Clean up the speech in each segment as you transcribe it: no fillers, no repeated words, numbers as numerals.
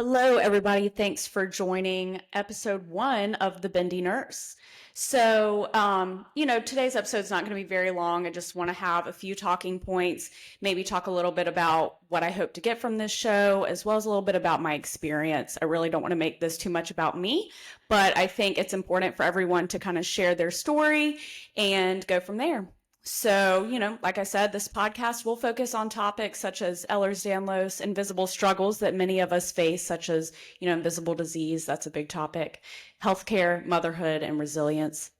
Hello, everybody. Thanks for joining episode 1 of the Bendy Nurse. Today's episode is not going to be very long. I just want to have a few talking points, maybe talk a little bit about what I hope to get from this show, as well as a little bit about my experience. I really don't want to make this too much about me, but I think it's important for everyone to kind of share their story and go from there. So, like I said, this podcast will focus on topics such as Ehlers-Danlos, invisible struggles that many of us face, such as, invisible disease. That's a big topic. Healthcare, motherhood, and resilience.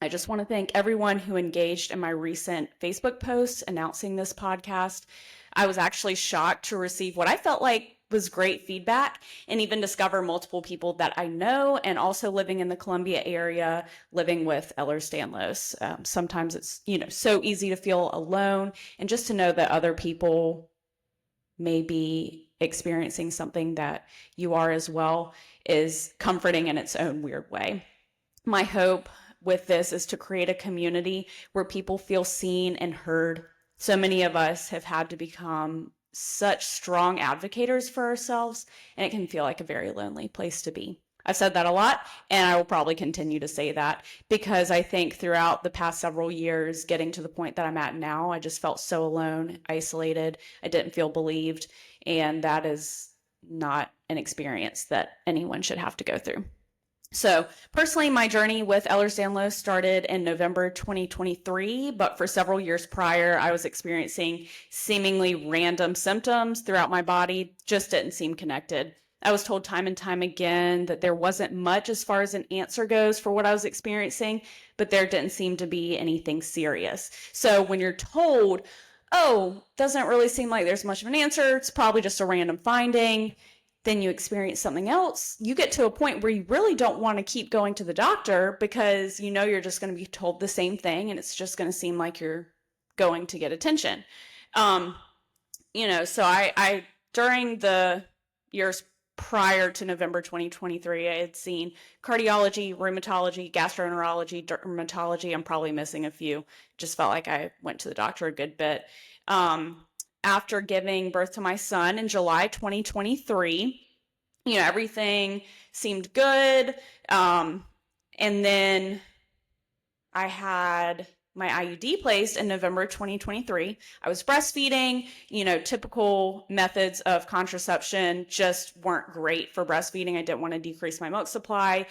I just want to thank everyone who engaged in my recent Facebook posts announcing this podcast. I was actually shocked to receive what I felt like was great feedback and even discover multiple people that I know and also living in the Columbia area, living with Ehlers-Danlos. Sometimes it's, so easy to feel alone, and just to know that other people may be experiencing something that you are as well is comforting in its own weird way. My hope with this is to create a community where people feel seen and heard. So many of us have had to become such strong advocators for ourselves, and it can feel like a very lonely place to be. I've said that a lot, and I will probably continue to say that because I think throughout the past several years, getting to the point that I'm at now, I just felt so alone, isolated. I didn't feel believed, and that is not an experience that anyone should have to go through. So personally, my journey with Ehlers-Danlos started in November 2023, but for several years prior, I was experiencing seemingly random symptoms throughout my body, just didn't seem connected. I was told time and time again that there wasn't much as far as an answer goes for what I was experiencing, but there didn't seem to be anything serious. So when you're told, oh, doesn't really seem like there's much of an answer, it's probably just a random finding, then you experience something else, you get to a point where you really don't want to keep going to the doctor because you're just going to be told the same thing and it's just going to seem like you're going to get attention. So I during the years prior to November 2023, I had seen cardiology, rheumatology, gastroenterology, dermatology. I'm probably missing a few. Just felt like I went to the doctor a good bit. After giving birth to my son in July 2023, everything seemed good. And then I had my IUD placed in November 2023. I was breastfeeding, typical methods of contraception just weren't great for breastfeeding. I didn't want to decrease my milk supply.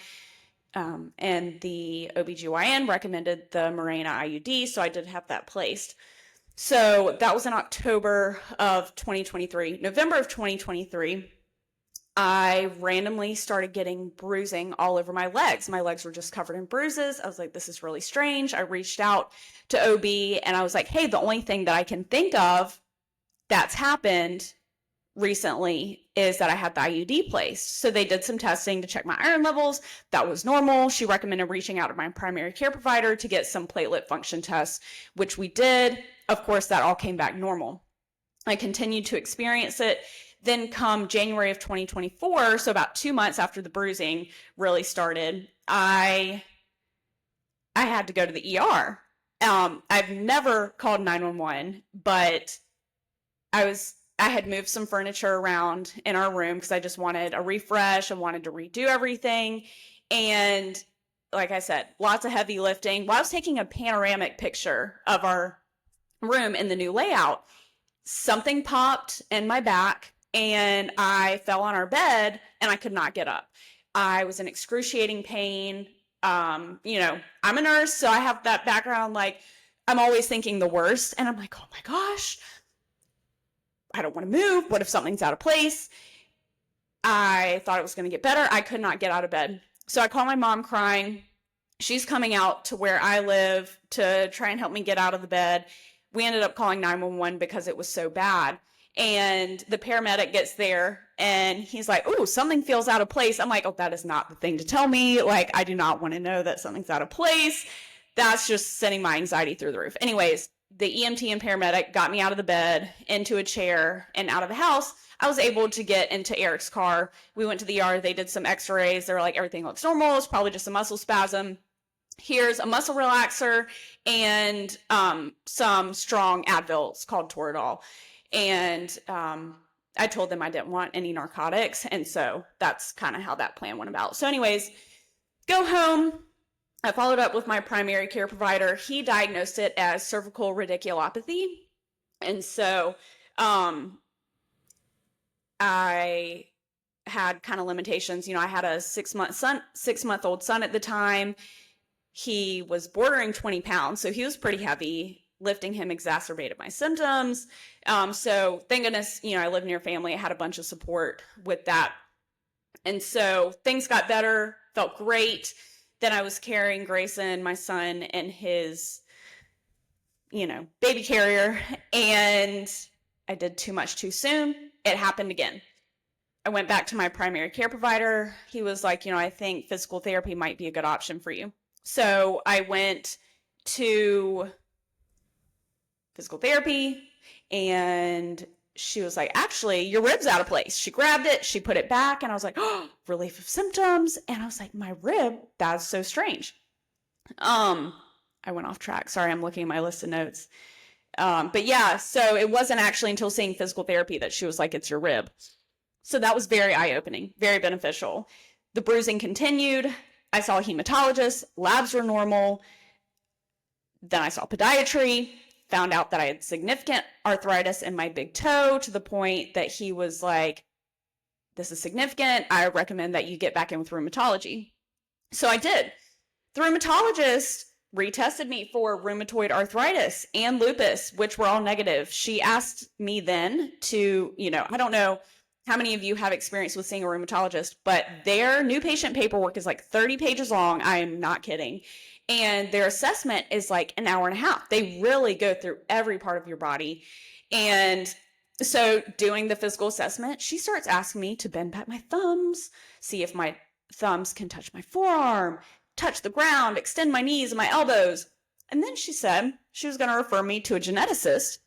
And the OBGYN recommended the Mirena IUD, so I did have that placed. So that was in October of 2023. November of 2023, I randomly started getting bruising all over my legs. My legs were just covered in bruises. I was like, this is really strange. I reached out to OB and I was like, hey, the only thing that I can think of that's happened recently is that I had the IUD placed. So they did some testing to check my iron levels. That was normal. She recommended reaching out to my primary care provider to get some platelet function tests, which we did. Of course, that all came back normal. I continued to experience it. Then come January of 2024, so about 2 months after the bruising really started, I had to go to the ER. I've never called 911, but I had moved some furniture around in our room because I just wanted a refresh. I wanted to redo everything. And like I said, lots of heavy lifting. While I was taking a panoramic picture of our room in the new layout, something popped in my back and I fell on our bed and I could not get up. I was in excruciating pain. I'm a nurse, so I have that background. Like, I'm always thinking the worst. And I'm like, oh my gosh, I don't want to move. What if something's out of place? I thought it was going to get better. I could not get out of bed. So I call my mom crying. She's coming out to where I live to try and help me get out of the bed. We ended up calling 911 because it was so bad. And the paramedic gets there and he's like, ooh, something feels out of place. I'm like, oh, that is not the thing to tell me. Like, I do not want to know that something's out of place. That's just sending my anxiety through the roof. Anyways, the EMT and paramedic got me out of the bed, into a chair, and out of the house. I was able to get into Eric's car. We went to the ER. They did some x-rays. They were like, everything looks normal. It's probably just a muscle spasm. Here's a muscle relaxer and some strong Advil. It's called Toradol. And I told them I didn't want any narcotics. And so that's kind of how that plan went about. So anyways, go home. I followed up with my primary care provider. He diagnosed it as cervical radiculopathy. And so I had kind of limitations. I had a 6-month-old son at the time. He was bordering 20 pounds, so he was pretty heavy. Lifting him exacerbated my symptoms. So thank goodness, I live near family. I had a bunch of support with that. And so things got better, felt great. Then I was carrying Grayson, my son, in his, baby carrier, and I did too much too soon. It happened again. I went back to my primary care provider. He was like, I think physical therapy might be a good option for you. So I went to physical therapy, and she was like, actually, your rib's out of place. She grabbed it, she put it back, and I was like, oh, relief of symptoms. And I was like, my rib, that's so strange. I went off track. Sorry, I'm looking at my list of notes. But yeah, so it wasn't actually until seeing physical therapy that she was like, it's your rib. So that was very eye-opening, very beneficial. The bruising continued. I saw a hematologist, labs were normal. Then I saw podiatry, found out that I had significant arthritis in my big toe to the point that he was like, this is significant. I recommend that you get back in with rheumatology. So I did. The rheumatologist retested me for rheumatoid arthritis and lupus, which were all negative. She asked me then to, I don't know how many of you have experience with seeing a rheumatologist, but their new patient paperwork is like 30 pages long. I am not kidding. And their assessment is like an hour and a half. They really go through every part of your body. And so doing the physical assessment, she starts asking me to bend back my thumbs, see if my thumbs can touch my forearm, touch the ground, extend my knees and my elbows. And then she said she was going to refer me to a geneticist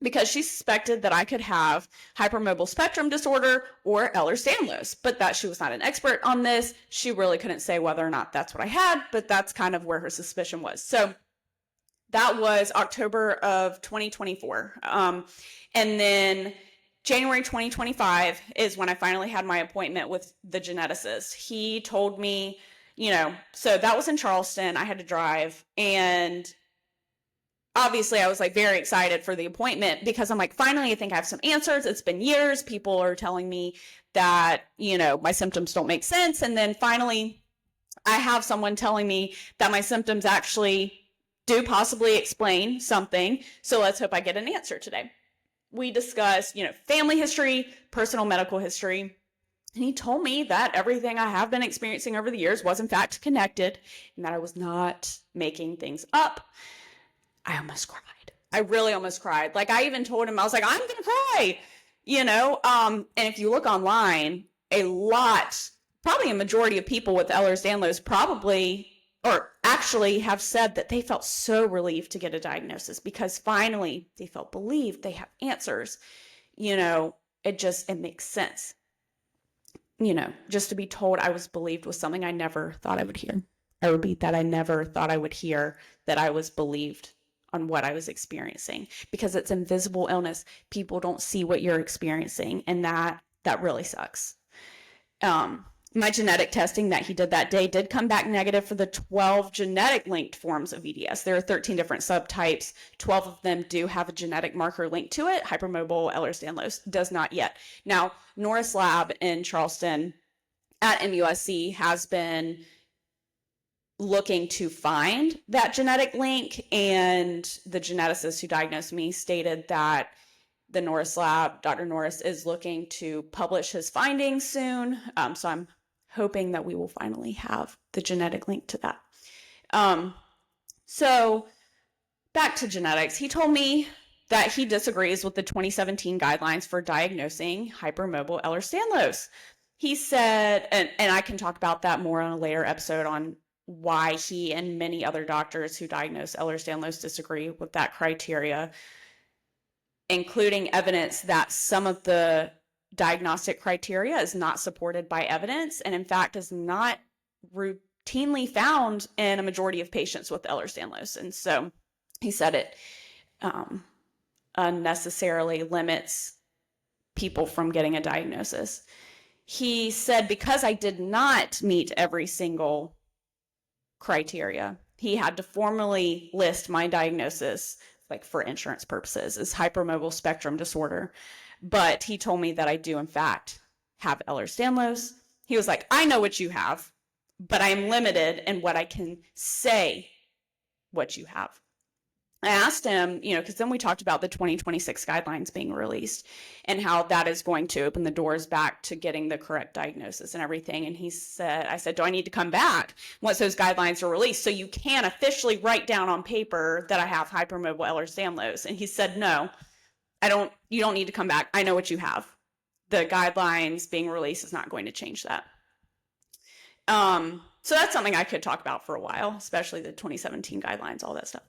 because she suspected that I could have hypermobile spectrum disorder or Ehlers-Danlos, but that she was not an expert on this. She really couldn't say whether or not that's what I had, but that's kind of where her suspicion was. So that was October of 2024. And then January 2025 is when I finally had my appointment with the geneticist. He told me, so that was in Charleston. I had to drive, and obviously I was like very excited for the appointment because I'm like, finally, I think I have some answers. It's been years. People are telling me that, my symptoms don't make sense. And then finally I have someone telling me that my symptoms actually do possibly explain something. So let's hope I get an answer today. We discussed, family history, personal medical history. And he told me that everything I have been experiencing over the years was in fact connected and that I was not making things up. I almost cried. I really almost cried. Like I even told him, I was like, I'm going to cry, and if you look online, probably a majority of people with Ehlers-Danlos probably, or actually have said that they felt so relieved to get a diagnosis because finally they felt believed, they have answers, it makes sense. Just to be told I was believed was something I never thought I would hear. I repeat that I never thought I would hear that I was believed on what I was experiencing because it's invisible illness. People don't see what you're experiencing, and that really sucks. My genetic testing that he did that day did come back negative for the 12 genetic linked forms of EDS. There are 13 different subtypes. 12 of them do have a genetic marker linked to it. Hypermobile Ehlers-Danlos does not yet. Now, Norris Lab in Charleston at MUSC has been looking to find that genetic link, and the geneticist who diagnosed me stated that the Norris Lab, Dr. Norris, is looking to publish his findings soon. So I'm hoping that we will finally have the genetic link to that. So back to genetics. He told me that he disagrees with the 2017 guidelines for diagnosing hypermobile Ehlers-Danlos. He said, and I can talk about that more on a later episode on why he and many other doctors who diagnose Ehlers-Danlos disagree with that criteria, including evidence that some of the diagnostic criteria is not supported by evidence and in fact is not routinely found in a majority of patients with Ehlers-Danlos. And so he said it unnecessarily limits people from getting a diagnosis. He said because I did not meet every single criteria, he had to formally list my diagnosis, like for insurance purposes, as hypermobile spectrum disorder. But he told me that I do, in fact, have Ehlers-Danlos. He was like, I know what you have, but I am limited in what I can say what you have. I asked him, because then we talked about the 2026 guidelines being released and how that is going to open the doors back to getting the correct diagnosis and everything. And I said, do I need to come back once those guidelines are released so you can officially write down on paper that I have hypermobile Ehlers-Danlos? And he said, no, you don't need to come back. I know what you have. The guidelines being released is not going to change that. So that's something I could talk about for a while, especially the 2017 guidelines, all that stuff.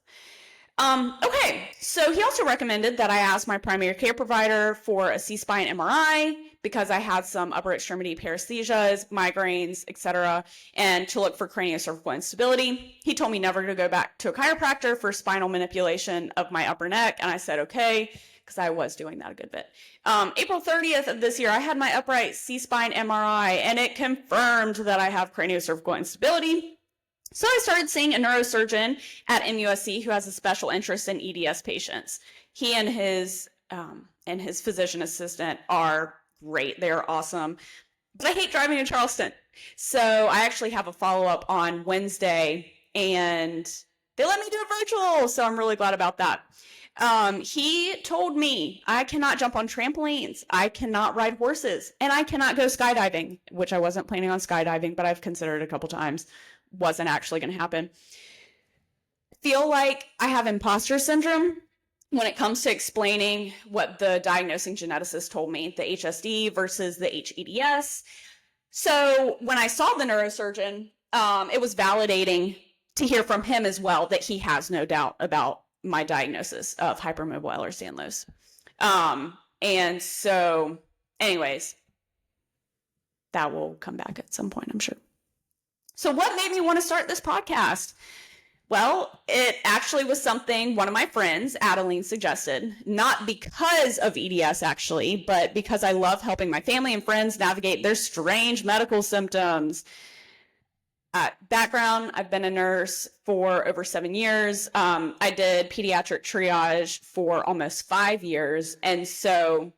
Okay, so he also recommended that I ask my primary care provider for a C-spine MRI because I had some upper extremity paresthesias, migraines, etc., and to look for craniosacral instability. He told me never to go back to a chiropractor for spinal manipulation of my upper neck, and I said okay, because I was doing that a good bit. April 30th of this year, I had my upright C-spine MRI, and it confirmed that I have craniosacral instability. So I started seeing a neurosurgeon at MUSC who has a special interest in EDS patients. He and his physician assistant are great. They are awesome. But I hate driving to Charleston. So I actually have a follow-up on Wednesday, and they let me do it virtual. So I'm really glad about that. He told me I cannot jump on trampolines, I cannot ride horses, and I cannot go skydiving, which I wasn't planning on skydiving, but I've considered a couple times. Wasn't actually going to happen. Feel like I have imposter syndrome when it comes to explaining what the diagnosing geneticist told me, the HSD versus the HEDS. So when I saw the neurosurgeon, it was validating to hear from him as well that he has no doubt about my diagnosis of hypermobile Ehlers-Danlos. And so anyways, that will come back at some point, I'm sure. So what made me want to start this podcast? Well, it actually was something one of my friends, Adeline, suggested, not because of EDS actually, but because I love helping my family and friends navigate their strange medical symptoms. Background, I've been a nurse for over 7 years. I did pediatric triage for almost 5 years. And so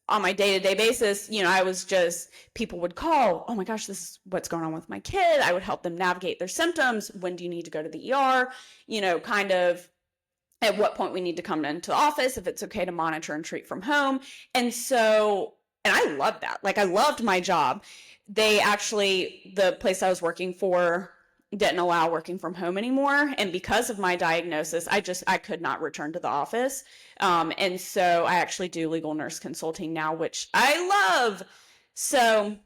on my day-to-day basis, I was just, people would call, oh my gosh, this is what's going on with my kid. I would help them navigate their symptoms. When do you need to go to the ER? Kind of at what point we need to come into the office, if it's okay to monitor and treat from home. And I loved that. Like, I loved my job. The place I was working for didn't allow working from home anymore. And because of my diagnosis, I could not return to the office. And so I actually do legal nurse consulting now, which I love. So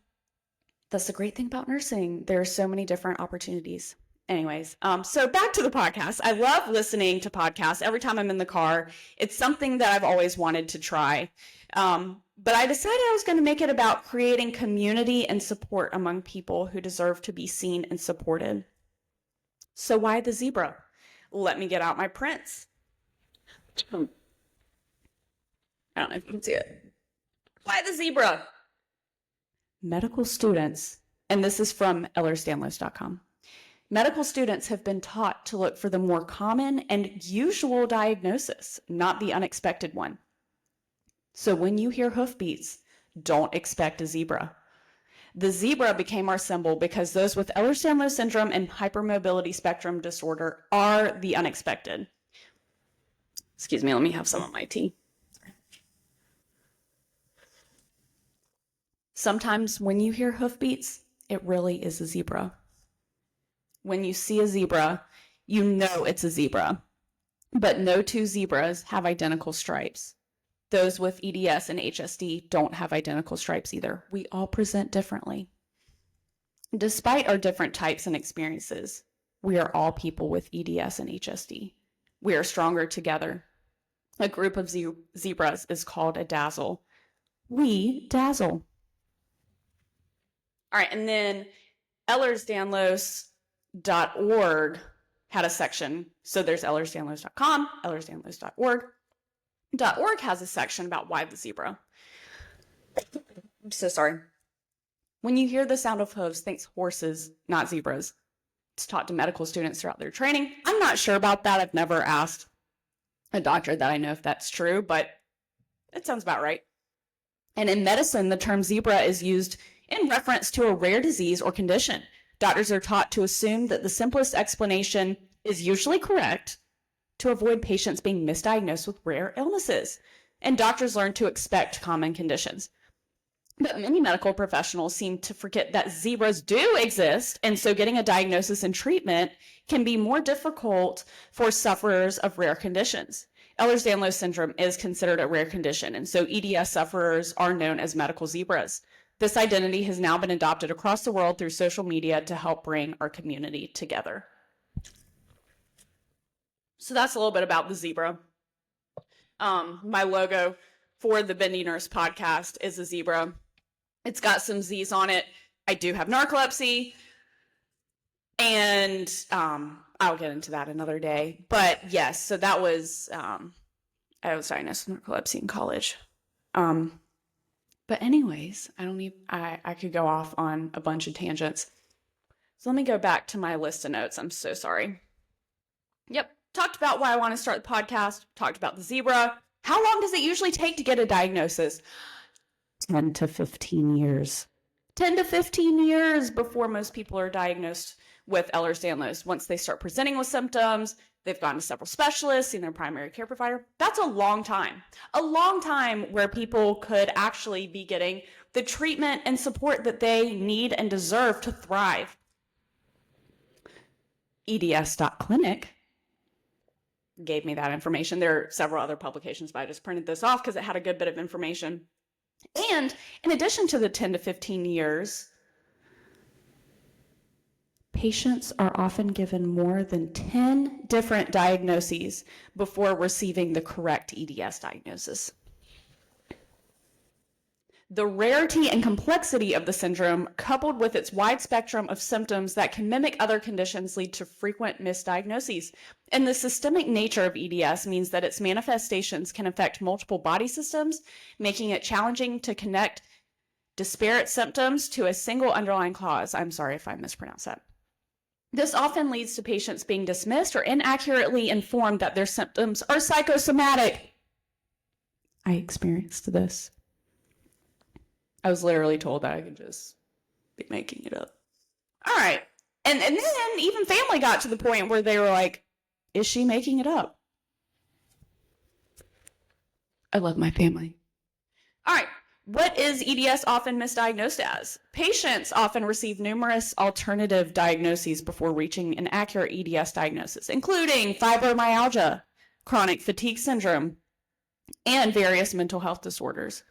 that's the great thing about nursing. There are so many different opportunities. Anyways, so back to the podcast. I love listening to podcasts every time I'm in the car. It's something that I've always wanted to try. But I decided I was going to make it about creating community and support among people who deserve to be seen and supported. So why the zebra? Let me get out my prints. I don't know if you can see it. Why the zebra? Medical students, and this is from Ehlers-Danlos.com. Medical students have been taught to look for the more common and usual diagnosis, not the unexpected one. So when you hear hoofbeats, don't expect a zebra. The zebra became our symbol because those with Ehlers-Danlos syndrome and hypermobility spectrum disorder are the unexpected. Excuse me, let me have some of my tea. Sometimes when you hear hoofbeats, it really is a zebra. When you see a zebra, you know it's a zebra. But no two zebras have identical stripes. Those with EDS and HSD don't have identical stripes either. We all present differently. Despite our different types and experiences, we are all people with EDS and HSD. We are stronger together. A group of zebras is called a dazzle. We dazzle. All right, and then Ehlers-Danlos.org had a section. So there's Ehlers-Danlos.com, Ehlers-Danlos.org. .org has a section about why the zebra. I'm so sorry. When you hear the sound of hooves, think horses, not zebras. It's taught to medical students throughout their training. I'm not sure about that. I've never asked a doctor that I know if that's true, but it sounds about right. And in medicine, the term zebra is used in reference to a rare disease or condition. Doctors are taught to assume that the simplest explanation is usually correct to avoid patients being misdiagnosed with rare illnesses. And doctors learn to expect common conditions. But many medical professionals seem to forget that zebras do exist, and so getting a diagnosis and treatment can be more difficult for sufferers of rare conditions. Ehlers-Danlos syndrome is considered a rare condition, and so EDS sufferers are known as medical zebras. This identity has now been adopted across the world through social media to help bring our community together. So that's a little bit about the zebra. My logo for the Bendy Nurse Podcast is a zebra. It's got some Z's on it. I do have narcolepsy, and I'll get into that another day. But yes, so that was, I was diagnosed with narcolepsy in college. But anyways, I could go off on a bunch of tangents. So let me go back to my list of notes. I'm so sorry. Yep, talked about why I want to start the podcast, talked about the zebra. How long does it usually take to get a diagnosis? 10 to 15 years. 10 to 15 years before most people are diagnosed with Ehlers-Danlos. Once they start presenting with symptoms, they've gone to several specialists, seen their primary care provider. That's a long time. A long time where people could actually be getting the treatment and support that they need and deserve to thrive. EDS.clinic gave me that information. There are several other publications, but I just printed this off because it had a good bit of information. And in addition to the 10 to 15 years, patients are often given more than 10 different diagnoses before receiving the correct EDS diagnosis. The rarity and complexity of the syndrome, coupled with its wide spectrum of symptoms that can mimic other conditions, lead to frequent misdiagnoses. And the systemic nature of EDS means that its manifestations can affect multiple body systems, making it challenging to connect disparate symptoms to a single underlying cause. I'm sorry if I mispronounced that. This often leads to patients being dismissed or inaccurately informed that their symptoms are psychosomatic. I experienced this. I was literally told that I could just be making it up. All right. And then even family got to the point where they were like, is she making it up? I love my family. All right. What is EDS often misdiagnosed as? Patients often receive numerous alternative diagnoses before reaching an accurate EDS diagnosis, including fibromyalgia, chronic fatigue syndrome, and various mental health disorders.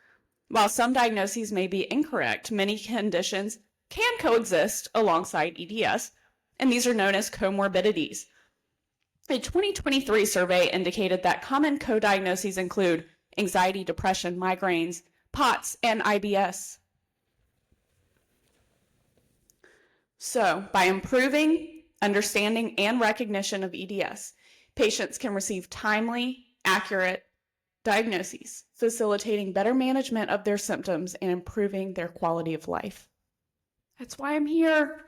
While some diagnoses may be incorrect, many conditions can coexist alongside EDS, and these are known as comorbidities. A 2023 survey indicated that common co-diagnoses include anxiety, depression, migraines, POTS, and IBS. So, by improving understanding and recognition of EDS, patients can receive timely, accurate diagnoses, facilitating better management of their symptoms and improving their quality of life. That's why I'm here.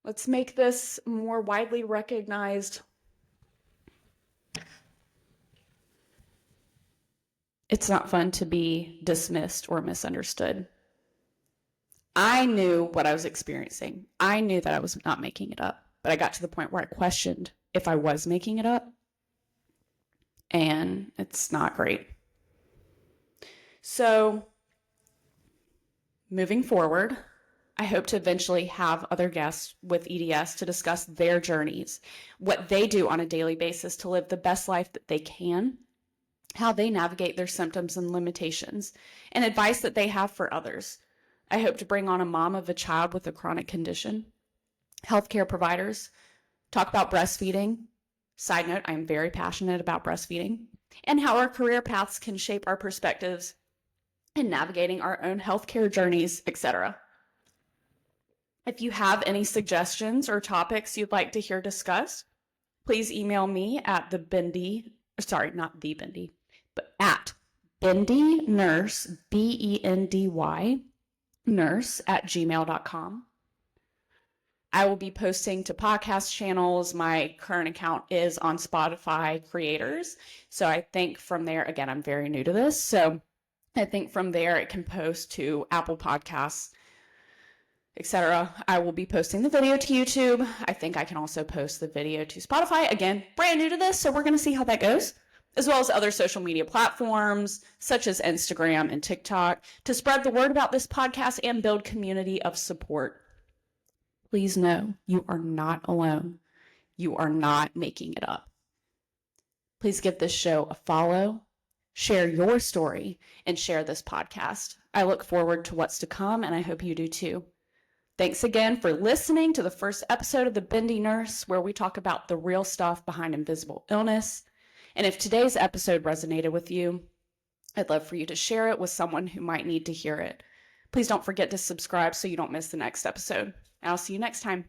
Let's make this more widely recognized. It's not fun to be dismissed or misunderstood. I knew what I was experiencing. I knew that I was not making it up, but I got to the point where I questioned if I was making it up. And it's not great. So, moving forward, I hope to eventually have other guests with EDS to discuss their journeys, what they do on a daily basis to live the best life that they can, how they navigate their symptoms and limitations, and advice that they have for others. I hope to bring on a mom of a child with a chronic condition, healthcare providers, talk about breastfeeding. Side note, I'm very passionate about breastfeeding and how our career paths can shape our perspectives in navigating our own healthcare journeys, etc. If you have any suggestions or topics you'd like to hear discussed, please email me at at Bendy Nurse, BENDY nurse @gmail.com. I will be posting to podcast channels. My current account is on Spotify creators. So I think from there, again, I'm very new to this. So I think from there it can post to Apple Podcasts, etc. I will be posting the video to YouTube. I think I can also post the video to Spotify. Again, brand new to this, so we're going to see how that goes, as well as other social media platforms such as Instagram and TikTok to spread the word about this podcast and build community of support. Please know you are not alone. You are not making it up. Please give this show a follow, share your story, and share this podcast. I look forward to what's to come, and I hope you do too. Thanks again for listening to the first episode of the Bendy Nurse, where we talk about the real stuff behind invisible illness. And if today's episode resonated with you, I'd love for you to share it with someone who might need to hear it. Please don't forget to subscribe so you don't miss the next episode. I'll see you next time.